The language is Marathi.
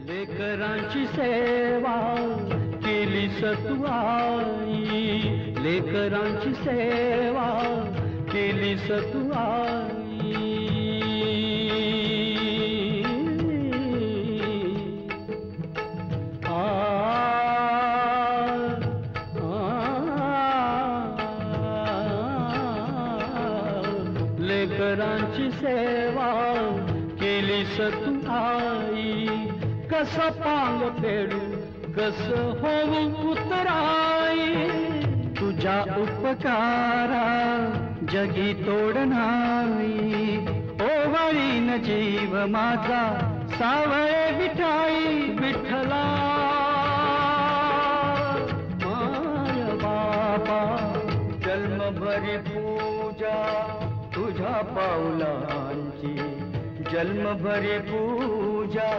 लेकरांची सेवा केलीस तू आई, लेकरांची सेवा केलीस तू आई. लेकरांची सेवा केलीस तू आई, कस पांग फेडू कस होऊ उतराई, तुझ्या उपकारा जगी तोड नाही. ओवाळीन जीव माझा सावळे विठाई विठ्ठला. माय बाबा जन्मभरी पूजा तुझ्या पावलांची, जन्मभरी पूजा